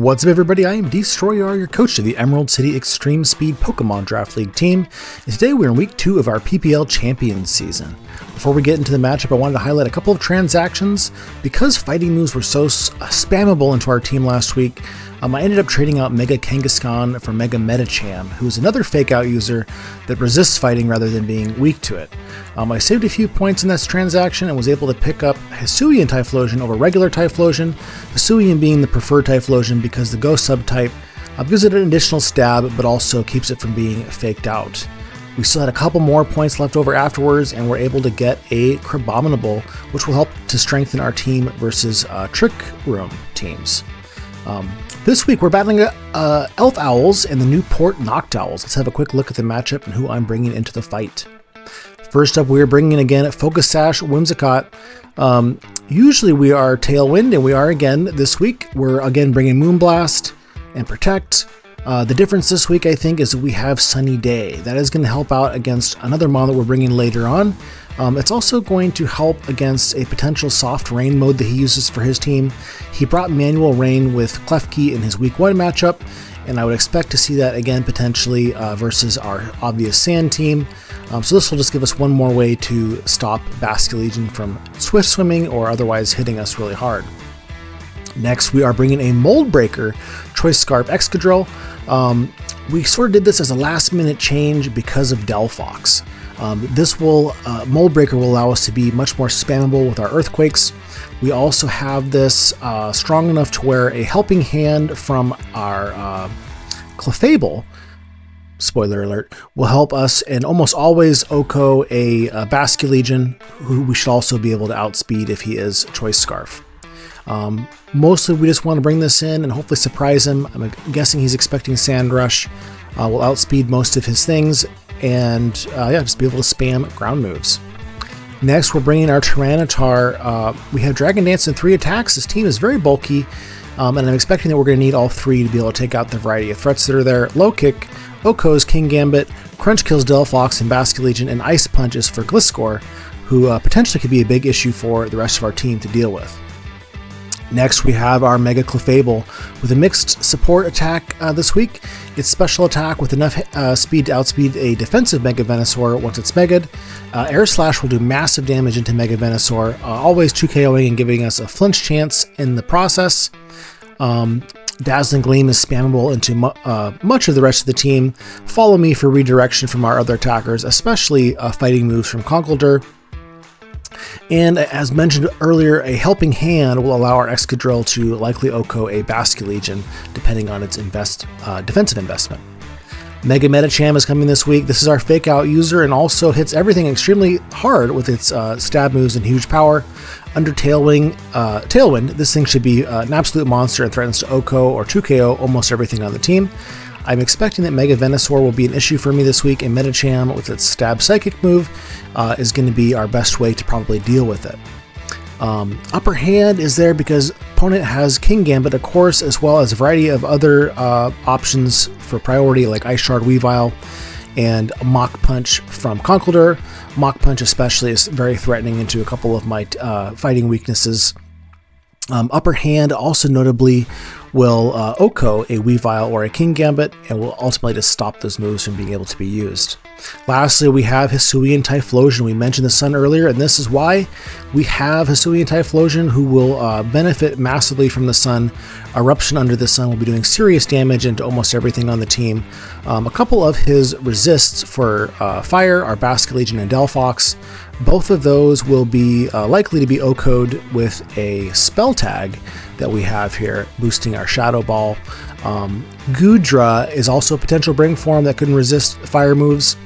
What's up, everybody? I am Destroyer, your coach of the Emerald City Extreme Speed Pokemon Draft League team, and today we're in week 2 of our PPL Champions season. Before we get into the matchup, I wanted to highlight a couple of transactions. Because fighting moves were so spammable into our team last week, I ended up trading out Mega Kangaskhan for Mega Medicham, who is another fake out user that resists fighting rather than being weak to it. I saved a few points in this transaction and was able to pick up Hisuian Typhlosion over regular Typhlosion, Hisuian being the preferred Typhlosion because the Ghost subtype gives it an additional stab but also keeps it from being faked out. We still had a couple more points left over afterwards and were able to get a Crabominable, which will help to strengthen our team versus Trick Room teams. This week we're battling Elf Owls and the Newport Noctowls. Let's have a quick look at the matchup and who I'm bringing into the fight. First up, we're bringing in again Focus Sash Whimsicott. Usually we are Tailwind, and we are again this week. We're again bringing Moonblast and Protect. The difference this week, I think, is that we have Sunny Day. That is going to help out against another mon that we're bringing later on. It's also going to help against a potential soft rain mode that he uses for his team. He brought Manual Rain with Klefki in his week 1 matchup, and I would expect to see that again potentially versus our obvious Sand team. So this will just give us one more way to stop Basculegion from Swift Swimming or otherwise hitting us really hard. Next, we are bringing a Mold Breaker Choice Scarf Excadrill. We sort of did this as a last-minute change because of Delphox. This Mold Breaker will allow us to be much more spammable with our Earthquakes. We also have this strong enough to where a Helping Hand from our Clefable, spoiler alert, will help us and almost always OHKO a Basculegion, who we should also be able to outspeed if he is Choice Scarf. Mostly we just want to bring this in and hopefully surprise him. I'm guessing he's expecting Sand Rush. We'll outspeed most of his things and just be able to spam ground moves. Next, we're bringing our Tyranitar. We have Dragon Dance and 3 attacks. This team is very bulky, and I'm expecting that we're going to need all 3 to be able to take out the variety of threats that are there. Low Kick, OHKO's King Gambit, Crunch kills Delphox and Basculegion, and Ice Punches for Gliscor, who potentially could be a big issue for the rest of our team to deal with. Next, we have our Mega Clefable with a mixed support attack this week. Its special attack with enough speed to outspeed a defensive Mega Venusaur once it's Mega'd. Air Slash will do massive damage into Mega Venusaur, always 2KOing and giving us a flinch chance in the process. Dazzling Gleam is spammable into much of the rest of the team. Follow Me for redirection from our other attackers, especially fighting moves from Conkeldurr. And as mentioned earlier, a Helping Hand will allow our Excadrill to likely OHKO a Basculegion, depending on its defensive investment. Mega Medicham is coming this week. This is our fake out user and also hits everything extremely hard with its stab moves and huge power. Under Tailwind, this thing should be an absolute monster and threatens to OHKO or 2KO almost everything on the team. I'm expecting that Mega Venusaur will be an issue for me this week, and Medicham with its Stab Psychic move is going to be our best way to probably deal with it. Upper Hand is there because opponent has King Gambit, of course, as well as a variety of other options for priority like Ice Shard Weavile and Mach Punch from Conkeldurr. Mach Punch especially is very threatening into a couple of my fighting weaknesses. Upper Hand also notably will OHKO a Weavile or a King Gambit and will ultimately just stop those moves from being able to be used. Lastly, we have Hisuian Typhlosion. We mentioned the sun earlier, and this is why we have Hisuian Typhlosion, who will benefit massively from the sun. Eruption under the sun will be doing serious damage into almost everything on the team. A couple of his resists for fire are Basculegion and Delphox. Both of those will be likely to be OHKO'd with a spell tag that we have here, boosting our Shadow Ball. Goodra is also a potential bring form that can resist fire moves.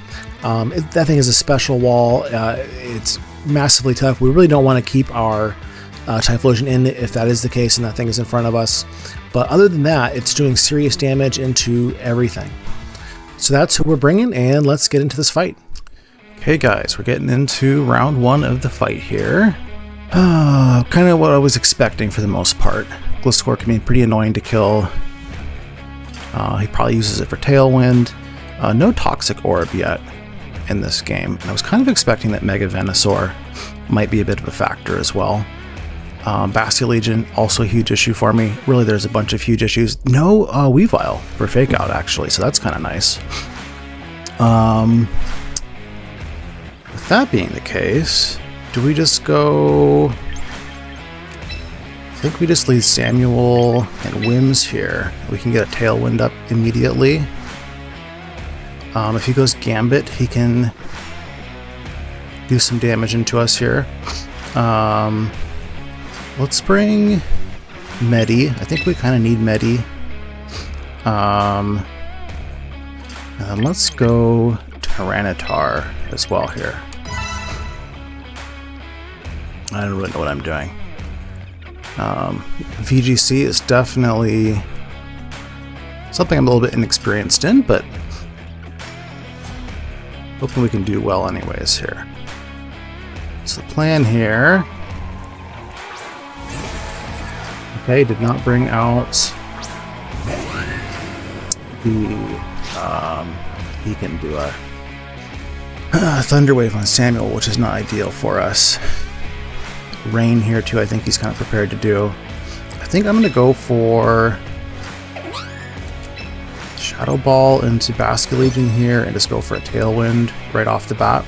That thing is a special wall. It's massively tough. We really don't want to keep our Typhlosion in if that is the case and that thing is in front of us. But other than that, it's doing serious damage into everything. So that's who we're bringing, and let's get into this fight. Okay guys, we're getting into round 1 of the fight here. Kind of what I was expecting for the most part. Gliscor can be pretty annoying to kill. He probably uses it for Tailwind. No Toxic Orb yet in this game. And I was kind of expecting that Mega Venusaur might be a bit of a factor as well. Bastia Legion, also a huge issue for me. Really, there's a bunch of huge issues. No Weavile for Fake Out, actually, so that's kind of nice. With that being the case, do we just go... I think we just leave Samuel and Wims here. We can get a Tailwind up immediately. If he goes Gambit, he can do some damage into us here. Let's bring Medi. I think we kind of need Medi. And let's go Tyranitar as well here. I don't really know what I'm doing. VGC is definitely something I'm a little bit inexperienced in, but hoping we can do well anyways here. So the plan here... Okay, did not bring out the... he can do a Thunder Wave on Samuel, which is not ideal for us. Rain here too, I think he's kind of prepared to do. I think I'm going to go for Shadow Ball into Bastia Legion here and just go for a Tailwind right off the bat.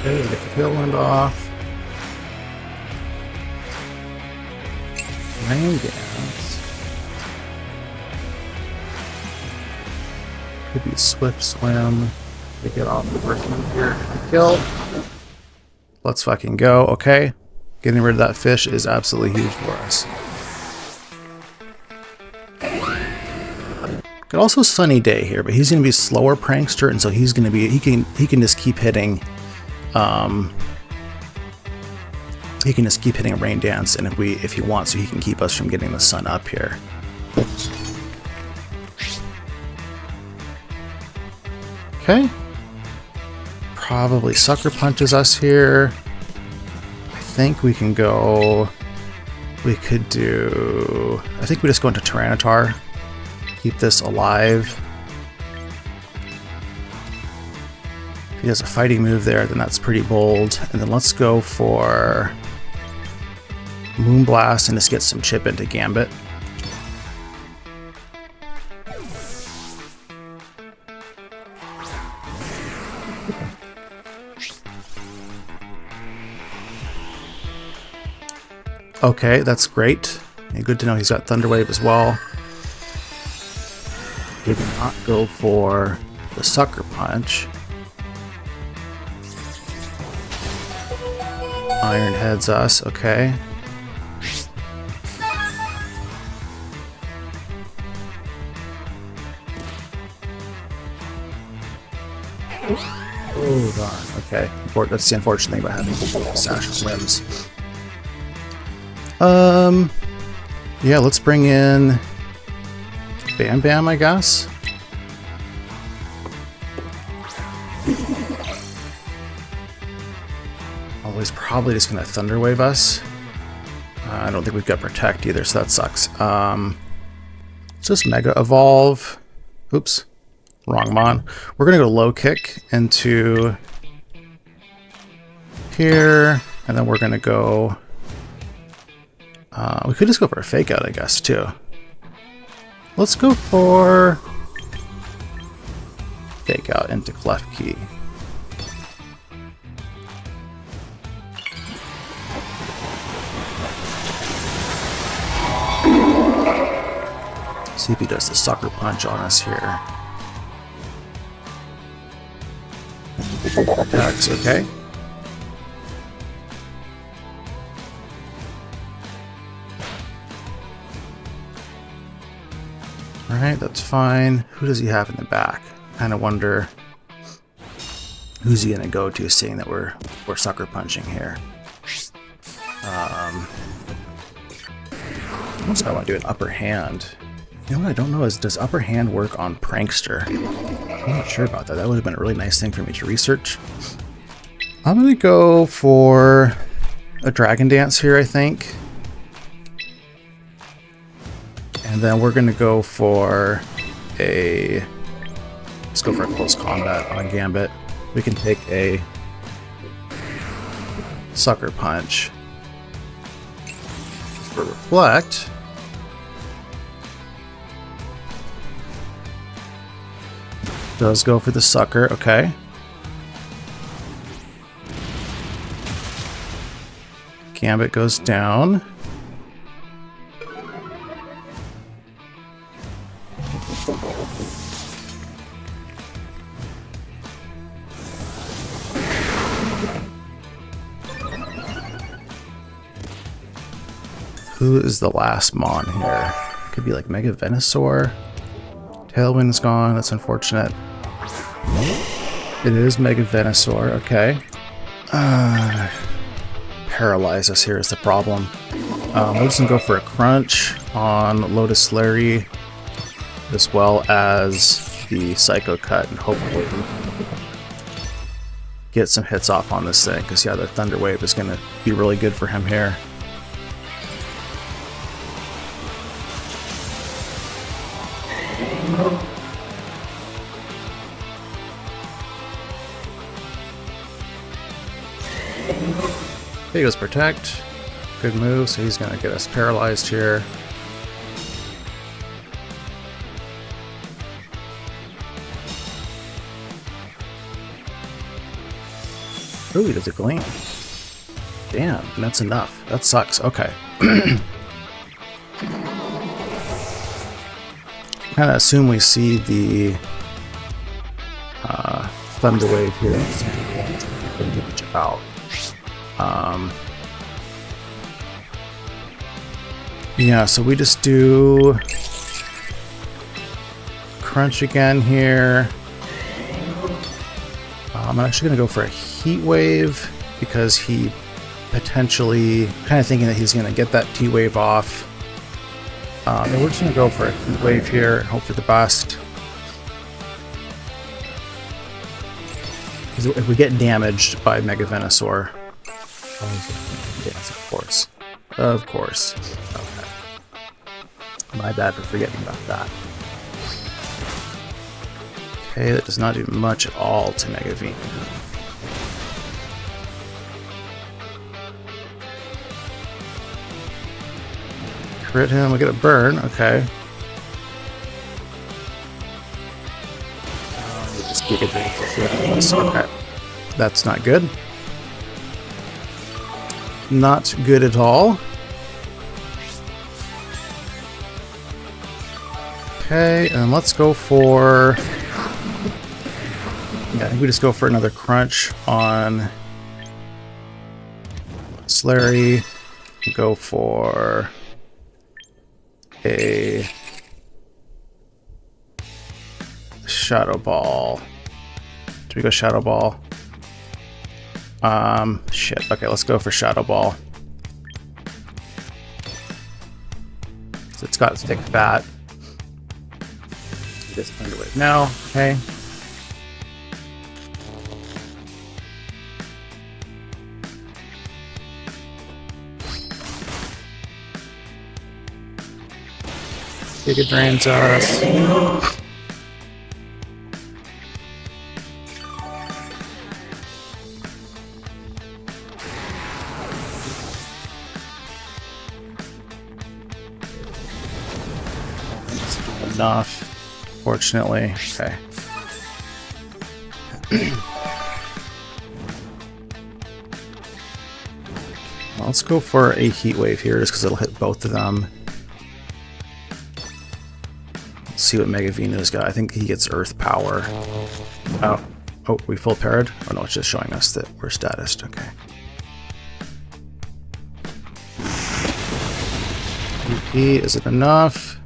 Okay, get the Tailwind off. Rain Dance. Could be Swift Swim to get off the first one here. Kill. Let's fucking go. Okay. Getting rid of that fish is absolutely huge for us. Could also Sunny Day here, but he's going to be slower Prankster, and so he's going to be he can just keep hitting. He can just keep hitting Rain Dance, and if he wants to, he can keep us from getting the sun up here. Okay. Probably Sucker Punches us here. I think we can go... We could do... I think we just go into Tyranitar. Keep this alive. If he has a fighting move there, then that's pretty bold. And then let's go for Moonblast and just get some chip into Gambit. Okay, that's great. And good to know he's got Thunder Wave as well. Did not go for the Sucker Punch. Iron Heads us, okay. Oh darn, okay. That's the unfortunate thing about having Sash Limbs. Yeah, let's bring in Bam Bam, I guess. Although he's probably just gonna Thunder Wave us. I don't think we've got Protect either, so that sucks. Let's just Mega Evolve. Oops, wrong mon. We're gonna go Low Kick into here, and then we're gonna go... we could just go for a Fake Out, I guess, too. Let's go for Fake Out into Klefki. See if he does the Sucker Punch on us here. Attacks, okay. Alright, that's fine. Who does he have in the back? Kind of wonder who's he gonna go to, seeing that we're Sucker Punching here. Also, I want to do an Upper Hand. You know what I don't know is, does Upper Hand work on Prankster? I'm not sure about that. That would have been a really nice thing for me to research. I'm gonna go for a Dragon Dance here, I think. And then we're going to go for a Let's go for a close combat on a Gambit. We can take a Sucker Punch. For Reflect. Does go for the Sucker, okay. Gambit goes down. Who is the last Mon here? Could be like Mega Venusaur. Tailwind's gone, that's unfortunate. It is Mega Venusaur, okay. Paralyze us here is the problem. We're just gonna go for a Crunch on Lotus Larry, as well as the Psycho Cut, and hopefully get some hits off on this thing, because yeah, the Thunder Wave is gonna be really good for him here. He goes Protect. Good move, so he's gonna get us paralyzed here. Ooh, he does a Gleam. Damn, and that's enough. That sucks. Okay. Kind of assume we see the Thunder Wave here. Out. Yeah, so we just do Crunch again here. I'm actually going to go for a Heat Wave because he potentially kind of thinking that he's going to get that T-Wave off. And we're just going to go for a Heat Wave here and hope for the best. If we get damaged by Mega Venusaur. Yes, of course. Of course. Okay. My bad for forgetting about that. Okay, that does not do much at all to Mega V. Crit him, we get a burn, okay. Okay. That's not good. Not good at all. Okay, and let's go for... Yeah, I think we just go for another Crunch on Slurry. Go for a Shadow Ball. Do we go Shadow Ball? Shit. Okay, let's go for Shadow Ball. So it's got its thick fat. This Thunder Wave now. Okay. Giga Drains us. Enough, fortunately. Okay. Well, let's go for a Heat Wave here, just because it'll hit both of them. Let's see what Mega Venu's got. I think he gets Earth Power. Oh, we full paired? Oh no, it's just showing us that we're statused. Okay. EP, is it enough?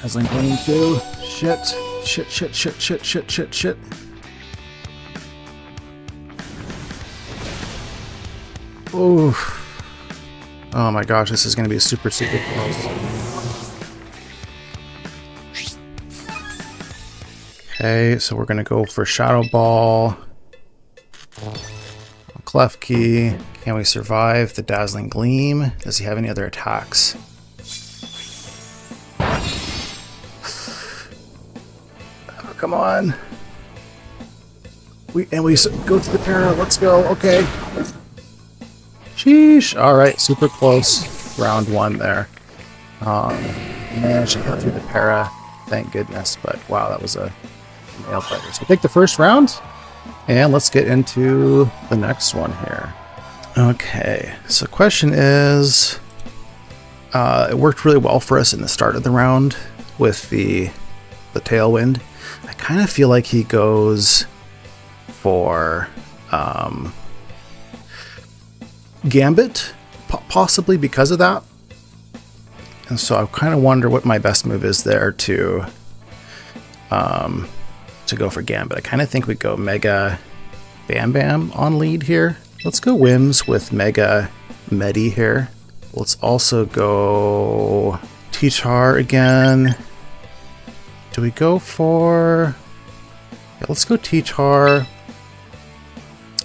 Dazzling Gleam too. Shit. Shit. Oof. Oh my gosh, this is going to be super close. Okay, so we're going to go for Shadow Ball. Clef Key. Can we survive the Dazzling Gleam? Does he have any other attacks? come on. We go to the para. Let's go. Okay. Sheesh. All right, super close. Round 1 there. Managed to get through the para. Thank goodness. But wow, that was a nail biter. So we take the first round, and let's get into the next one here. Okay. So the question is, it worked really well for us in the start of the round with the tailwind. I kind of feel like he goes for Gambit, possibly because of that. And so I kind of wonder what my best move is there to go for Gambit. I kind of think we go Mega Bam Bam on lead here. Let's go Wims with Mega Medi here. Let's also go T-Tar again. Do we go for... Yeah, let's go T-Tar.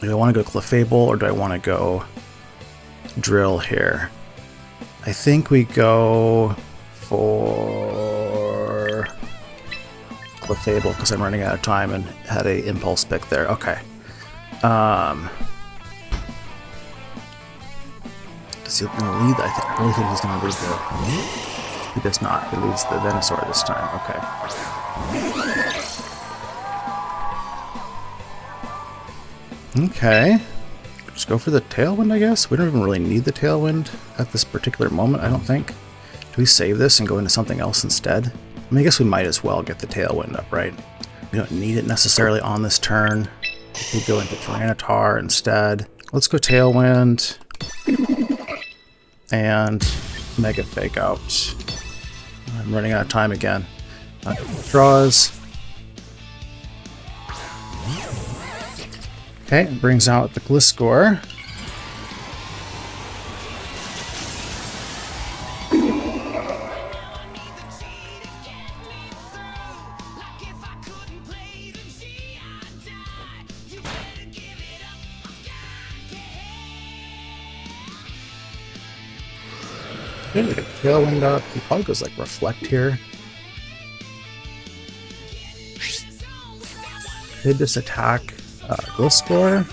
Do I want to go Clefable or do I want to go Drill here? I think we go for Clefable because I'm running out of time and had a impulse pick there. Okay. Does he lead? I really think he's going to lead the... He does not. He leads the Venusaur this time. Okay. Okay. Just go for the Tailwind, I guess. We don't even really need the Tailwind at this particular moment, I don't think. Do we save this and go into something else instead? I mean, I guess we might as well get the Tailwind up, right? We don't need it necessarily on this turn. We could go into Tyranitar instead. Let's go Tailwind. And Mega Fake Out. I'm running out of time again. Draws. Okay, it brings out the Gliscor. Okay, we get Tailwind up. He probably goes like Reflect here. Could this attack Gliscor?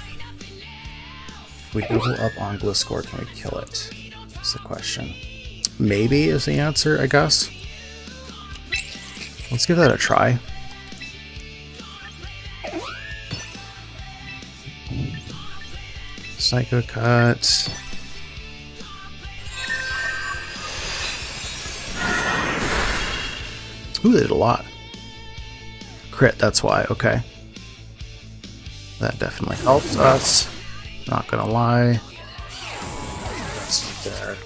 If we double up on Gliscor, can we kill it? That's the question. Maybe is the answer, I guess. Let's give that a try. Psycho Cut. Ooh, they did a lot. Crit, that's why, okay. That definitely helps us. Not gonna lie. There.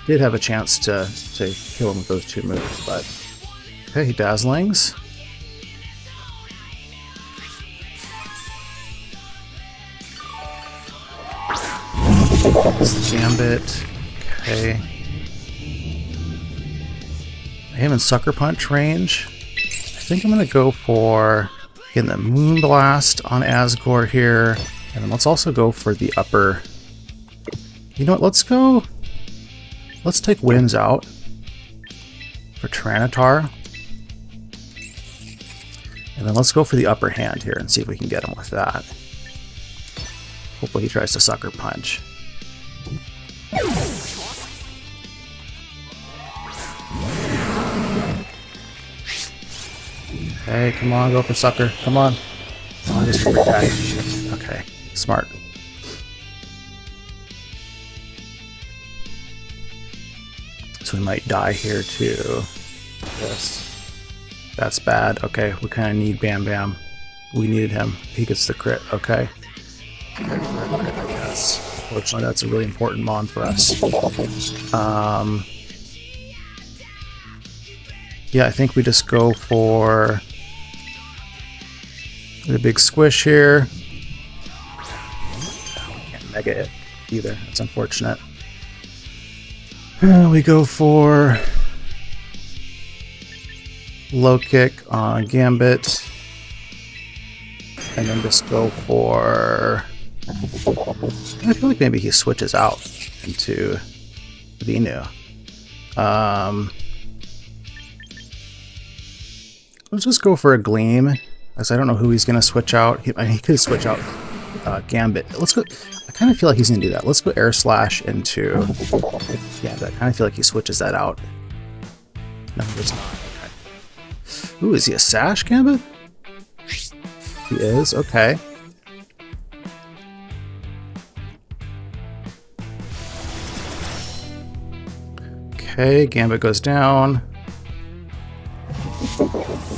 Did have a chance to kill him with those 2 moves, but okay, he Dazzlings. Gambit. Okay. I am in Sucker Punch range. I think I'm gonna go for getting the Moonblast on Asgore here. And then let's also go for the upper. You know what, let's take Winds out for Tyranitar. And then let's go for the upper hand here and see if we can get him with that. Hopefully he tries to Sucker Punch. Hey, come on, go for Sucker. Come on. Come on, just attack. Shit. Okay, smart. So we might die here too. Yes. That's bad. Okay, we kind of need Bam Bam. We needed him. He gets the crit. Okay. Yes. Fortunately, that's a really important mon for us. Yeah, I think we just go for the big squish here. Oh, we can't mega it either. That's unfortunate. We go for low kick on Gambit. And then just go for... I feel like maybe he switches out into Venu. let's just go for a Gleam, because I don't know who he's going to switch out. He could switch out Gambit. Let's go. I kind of feel like he's going to do that. Let's go Air Slash into Gambit. I kind of feel like he switches that out. No, he does not. Okay. Ooh, is he a Sash Gambit? He is. Okay. Okay, Gambit goes down.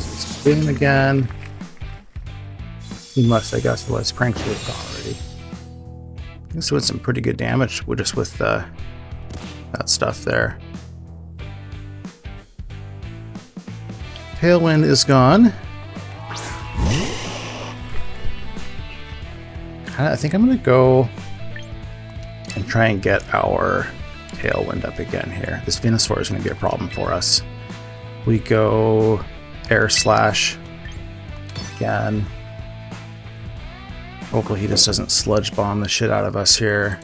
Spin again. He must, I guess, otherwise Prank should have gone already. This was some pretty good damage just with that stuff there. Tailwind is gone. I think I'm going to go and try and get our Tailwind up again here. This Venusaur is going to be a problem for us. We go Air Slash again. Hopefully he just doesn't Sludge Bomb the shit out of us here.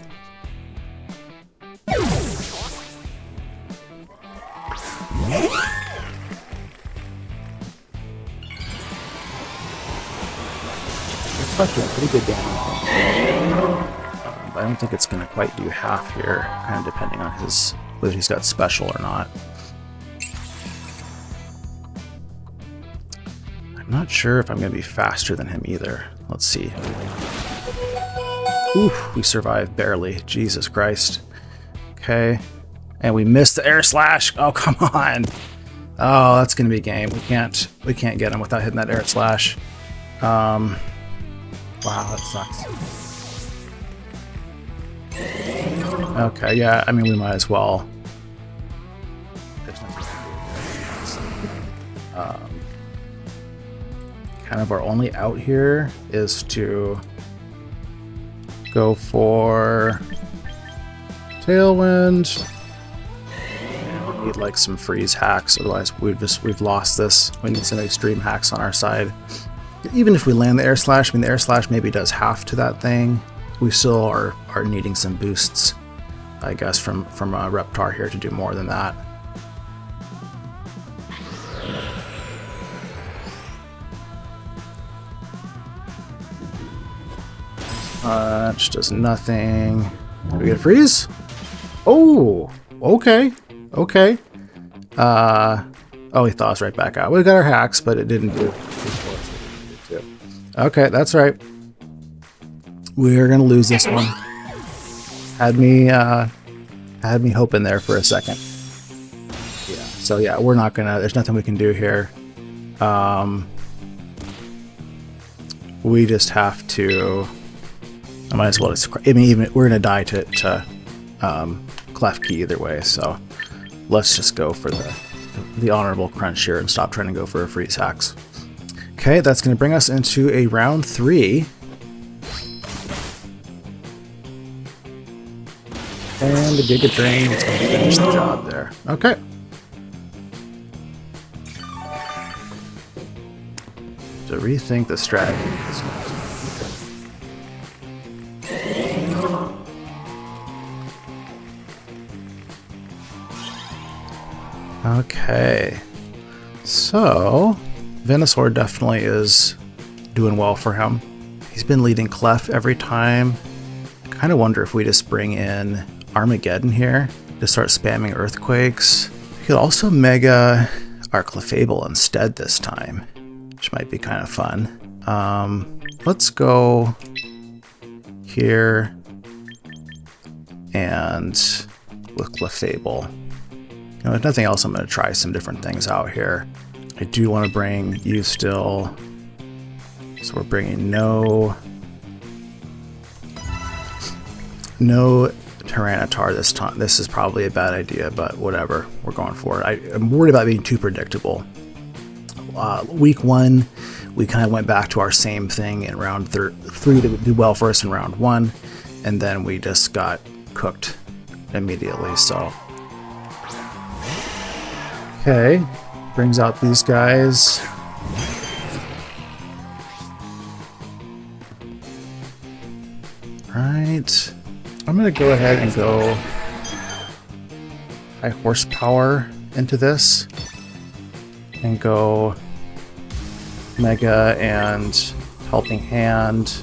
It's doing pretty good damage. But I don't think it's going to quite do half here, kind of depending on whether he's got special or not. I'm not sure if I'm going to be faster than him either. Let's see. Oof, we survived barely. Jesus Christ. Okay. And we missed the Air Slash. Oh, come on. Oh, that's going to be a game. We can't get him without hitting that Air Slash. Wow, that sucks. Okay, yeah, I mean, we might as well. Kind of our only out here is to go for Tailwind. And we need like some freeze hacks, otherwise we've lost this. We need some extreme hacks on our side. Even if we land the Air Slash, I mean, the Air Slash maybe does half to that thing. We still are needing some boosts, I guess, from Reptar here to do more than that. Punch does nothing. Did we get a freeze? Oh, okay, okay. Oh, he thaws right back out. We got our hacks, but it didn't do. Okay, that's right. We're gonna lose this one. Had me hoping there for a second. Yeah. So yeah, we're not gonna. There's nothing we can do here. We just have to. I might as well just. I mean, even we're gonna die to Clef Key either way. So let's just go for the honorable crunch here and stop trying to go for a freeze hacks. Okay, that's going to bring us into a round 3. And the Giga Drain is going to finish the job there. Okay. To rethink the strategy. Okay. So Venusaur definitely is doing well for him. He's been leading Clef every time. I kind of wonder if we just bring in Armageddon here to start spamming Earthquakes. We could also Mega our Clefable instead this time, which might be kind of fun. Let's go here and with Clefable. You know, if nothing else, I'm going to try some different things out here. I do want to bring you still, so we're bringing no Tyranitar this time. This is probably a bad idea, but whatever, we're going for it. I'm worried about being too predictable. Week 1, we kind of went back to our same thing in round 3 to do well for us in round 1, and then we just got cooked immediately. So okay. Brings out these guys. Right. I'm going to go ahead and go high horsepower into this and go Mega and Helping Hand.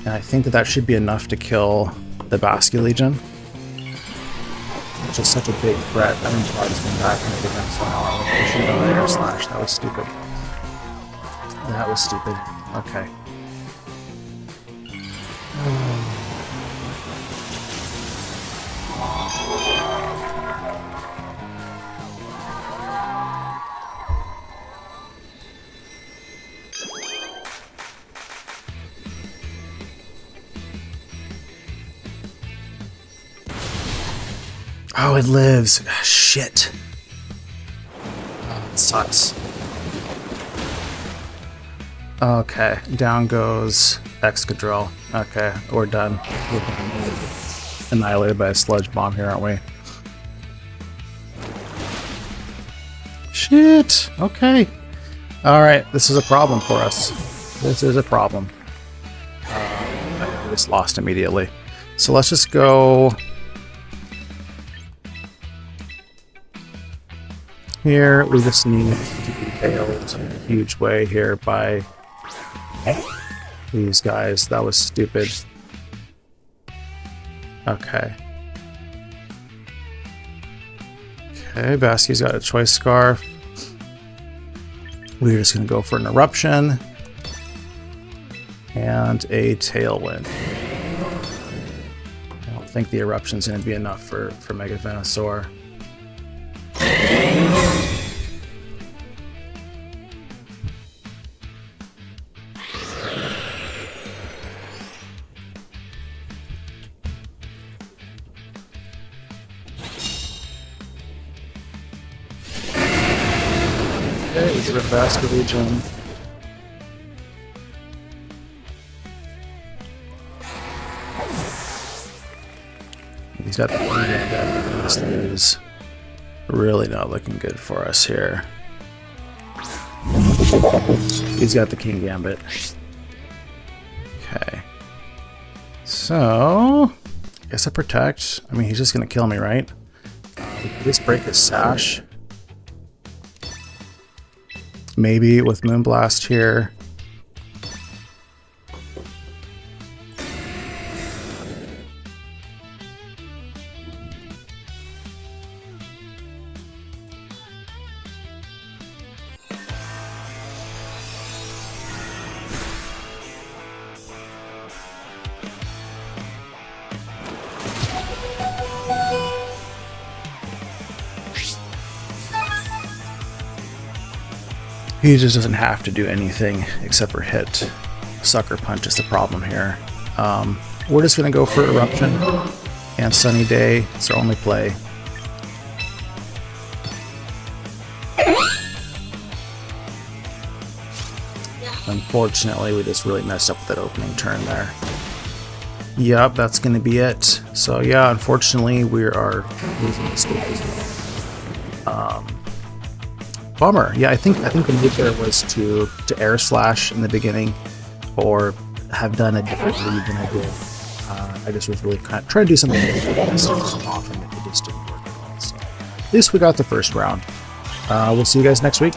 And I think that should be enough to kill the Basque Legion. Which is such a big threat. I didn't try to spin back and against I should have done the air slash. That was stupid. That was stupid. Okay. Oh, it lives. Shit. Oh, it sucks. Okay, down goes Excadrill. Okay, we're done. We're annihilated by a sludge bomb here, aren't we? Shit. Okay. Alright, this is a problem for us. This is a problem. I just lost immediately. So let's just go... Here, we just need to be failed in a huge way here by these guys. That was stupid. Okay. Okay, Basky's got a Choice Scarf. We're just going to go for an Eruption and a Tailwind. I don't think the Eruption's going to be enough for Mega Venusaur. Okay, we get a Basque Legion. He's got the King Gambit. This is really not looking good for us here. He's got the King Gambit. Okay. So, I guess I protect. I mean, he's just going to kill me, right? Let's break his Sash. Maybe with Moonblast here. He just doesn't have to do anything except for hit. Sucker Punch is the problem here. We're just going to go for Eruption and Sunny Day. It's our only play. Unfortunately, we just really messed up with that opening turn there. Yep, that's going to be it. So yeah, unfortunately, we are losing this game as well. Bummer. Yeah, I think the move there was to air slash in the beginning, or have done a different read than I did. I just was really kind of trying to do something off, and it just didn't work at all. So at least we got the first round. We'll see you guys next week.